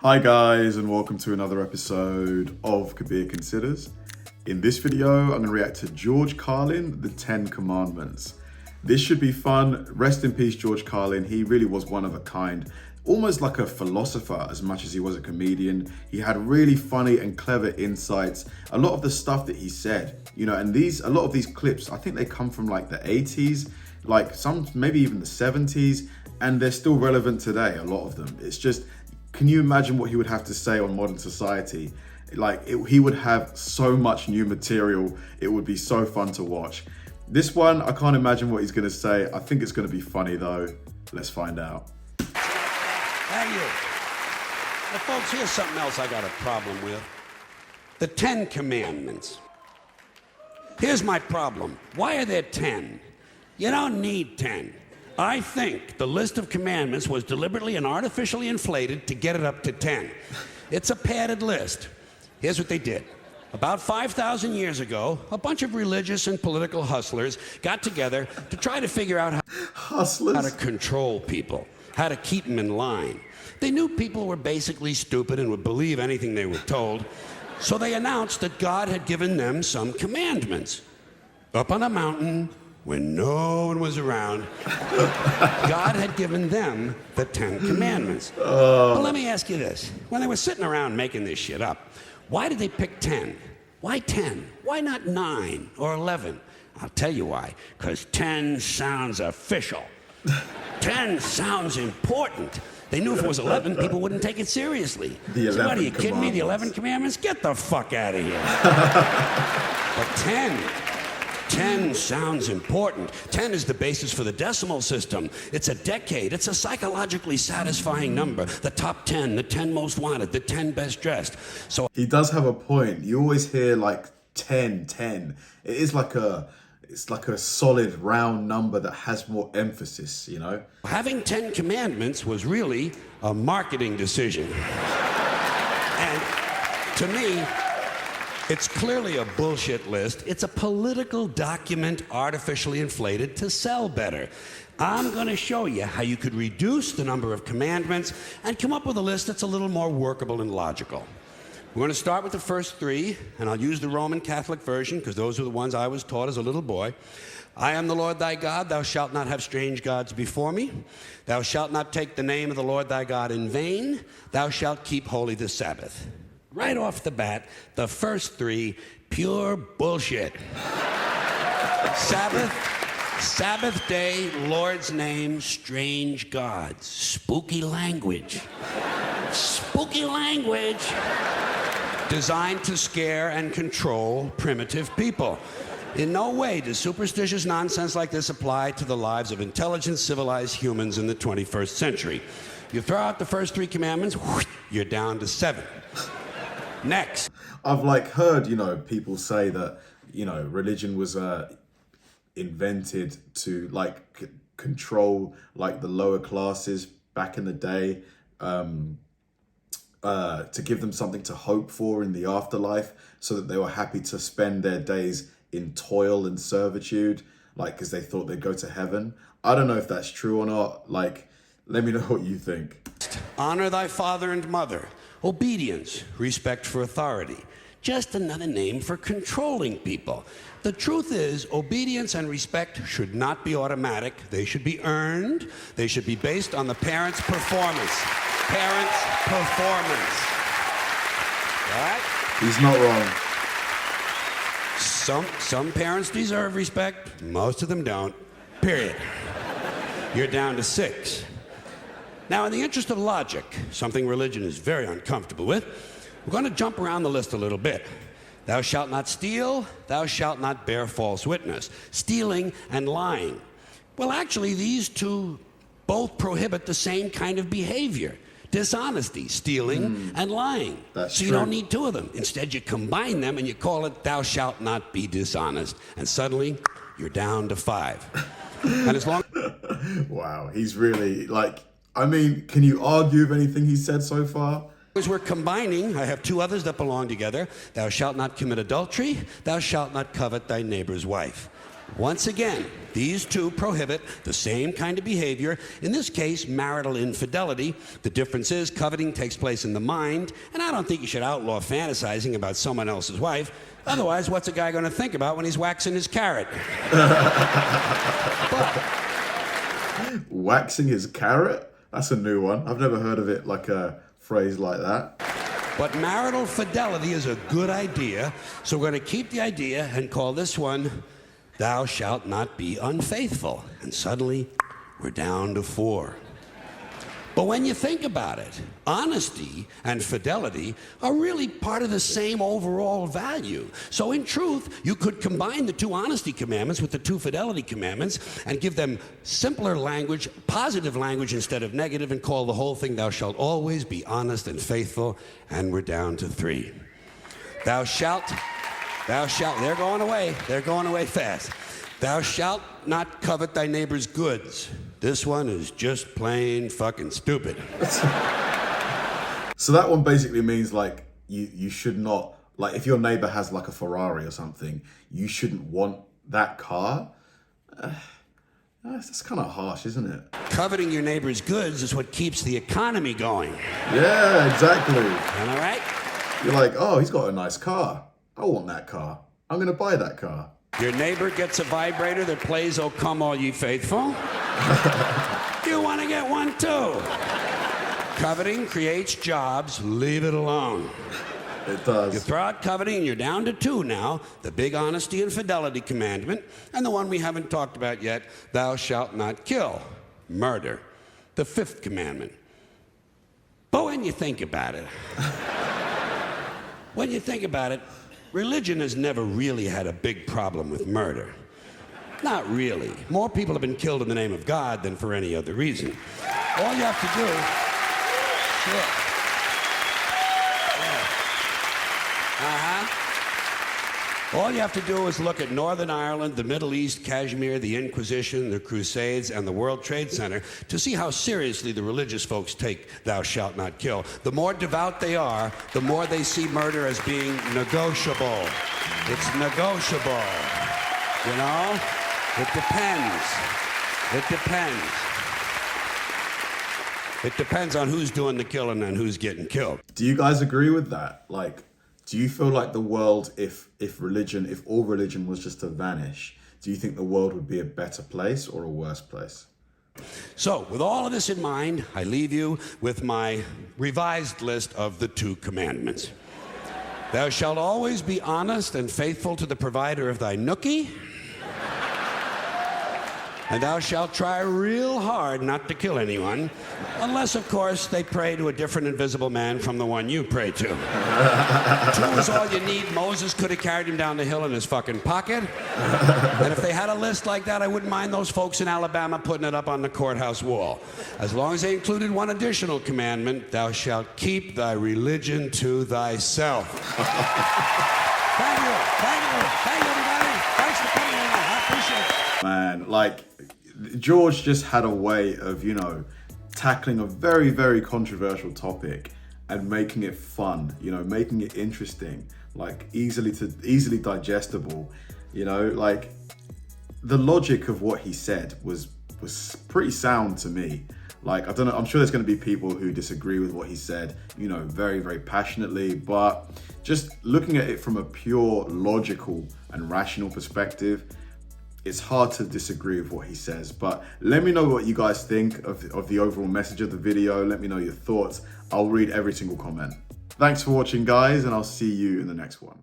Hi guys, and welcome to another episode of Kabir Considers. In this video, I'm going to react to George Carlin, the 10 Commandments. This should be fun. Rest in peace, George Carlin. He really was one of a kind, almost like a philosopher as much as he was a comedian. He had really funny and clever insights. A lot of the stuff that he said, and a lot of these clips, I think they come from like the 80s, like some, maybe even the 70s, and they're still relevant today, a lot of them. It's just, can you imagine what he would have to say on modern society? He would have so much new material. It would be so fun to watch. This one, I can't imagine what he's gonna say. I think it's gonna be funny though. Let's find out. Thank you. Now, folks, here's something else I got a problem with. The 10 Commandments. Here's my problem. Why are there 10? You don't need 10. I think the list of commandments was deliberately and artificially inflated to get it up to 10. It's a padded list. Here's what they did. About 5,000 years ago, a bunch of religious and political hustlers got together to try to figure out how to control people, how to keep them in line. They knew people were basically stupid and would believe anything they were told, so they announced that God had given them some commandments. Up on a mountain, when no one was around, God had given them the 10 Commandments. But let me ask you this. When they were sitting around making this shit up, why did they pick 10? Why 10? Why not 9 or 11? I'll tell you why. Because 10 sounds official. 10 sounds important. They knew if it was 11, people wouldn't take it seriously. So what, are you kidding me? The 11 Commandments? Get the fuck out of here. But 10 sounds important. 10 is the basis for the decimal system. It's a decade. It's a psychologically satisfying number. The top 10, the 10 most wanted, the 10 best dressed. So he does have a point. You always hear like 10. It is like it's like a solid round number that has more emphasis, Having 10 commandments was really a marketing decision. And to me, it's clearly a bullshit list. It's a political document artificially inflated to sell better. I'm going to show you how you could reduce the number of commandments and come up with a list that's a little more workable and logical. We're going to start with the first 3, and I'll use the Roman Catholic version because those are the ones I was taught as a little boy. I am the Lord thy God. Thou shalt not have strange gods before me. Thou shalt not take the name of the Lord thy God in vain. Thou shalt keep holy the Sabbath. Right off the bat, the first 3, pure bullshit. Sabbath day, Lord's name, strange gods. Spooky language. Spooky language. Designed to scare and control primitive people. In no way does superstitious nonsense like this apply to the lives of intelligent, civilized humans in the 21st century. You throw out the first 3 commandments, you're down to 7. Next. I've heard, people say that, religion was invented to control the lower classes back in the day, to give them something to hope for in the afterlife so that they were happy to spend their days in toil and servitude, because they thought they'd go to heaven. I don't know if that's true or not. Let me know what you think. Honor thy father and mother. Obedience, respect for authority. Just another name for controlling people. The truth is, obedience and respect should not be automatic. They should be earned. They should be based on the parent's performance. Parent's performance. All right? He's not wrong. Some parents deserve respect. Most of them don't. Period. You're down to 6. Now, in the interest of logic, something religion is very uncomfortable with, we're going to jump around the list a little bit. Thou shalt not steal, thou shalt not bear false witness. Stealing and lying. Well, actually, these 2 both prohibit the same kind of behavior. Dishonesty, stealing, and lying. That's so you true. don't need 2 of them. Instead, you combine them and you call it thou shalt not be dishonest. And suddenly, you're down to 5. And as long... Wow, he's really, can you argue with anything he said so far? As we're combining, I have 2 others that belong together. Thou shalt not commit adultery. Thou shalt not covet thy neighbor's wife. Once again, these two prohibit the same kind of behavior, in this case, marital infidelity. The difference is coveting takes place in the mind, and I don't think you should outlaw fantasizing about someone else's wife. Otherwise, what's a guy going to think about when he's waxing his carrot? Waxing his carrot? That's a new one. I've never heard of it like a phrase like that. But marital fidelity is a good idea, so we're going to keep the idea and call this one, Thou Shalt Not Be Unfaithful. And suddenly, we're down to 4. But when you think about it, honesty and fidelity are really part of the same overall value. So in truth, you could combine the 2 honesty commandments with the 2 fidelity commandments and give them simpler language, positive language instead of negative, and call the whole thing, Thou shalt always be honest and faithful, and we're down to 3. Thou shalt, they're going away fast. Thou shalt not covet thy neighbor's goods. This one is just plain fucking stupid. So that one basically means like you should not, like if your neighbor has like a Ferrari or something, you shouldn't want that car. That's kind of harsh, isn't it? Coveting your neighbor's goods is what keeps the economy going. Yeah, exactly. Am I right? You're like, oh, he's got a nice car. I want that car. I'm going to buy that car. Your neighbor gets a vibrator that plays "O Come All Ye Faithful." You want to get one too. Coveting creates jobs. Leave it alone. It does. You throw out coveting and you're down to 2 now. The big honesty and fidelity commandment, and the one we haven't talked about yet, Thou shalt not kill. Murder. The 5th commandment. But when you think about it, religion has never really had a big problem with murder. Not really. More people have been killed in the name of God than for any other reason. All you have to do... Sure. All you have to do is look at Northern Ireland, the Middle East, Kashmir, the Inquisition, the Crusades, and the World Trade Center to see how seriously the religious folks take Thou shalt not kill. The more devout they are, the more they see murder as being negotiable. It's negotiable. You know? It depends. It depends on who's doing the killing and who's getting killed. Do you guys agree with that? Like, do you feel like the world, if all religion was just to vanish, do you think the world would be a better place or a worse place? So, with all of this in mind, I leave you with my revised list of the 2 commandments. Thou shalt always be honest and faithful to the provider of thy nookie. And thou shalt try real hard not to kill anyone, unless, of course, they pray to a different invisible man from the one you pray to. 2 is all you need. Moses could have carried him down the hill in his fucking pocket. And if they had a list like that, I wouldn't mind those folks in Alabama putting it up on the courthouse wall. As long as they included one additional commandment, thou shalt keep thy religion to thyself. Thank you, everybody. Thanks for coming in. I appreciate it. Man, like, George just had a way of, tackling a very, very controversial topic and making it fun, making it interesting, like easily digestible, like the logic of what he said was pretty sound to me. Like, I don't know, I'm sure there's going to be people who disagree with what he said, very, very passionately, but just looking at it from a pure logical and rational perspective, it's hard to disagree with what he says. But let me know what you guys think of the overall message of the video. Let me know your thoughts. I'll read every single comment. Thanks for watching, guys, and I'll see you in the next one.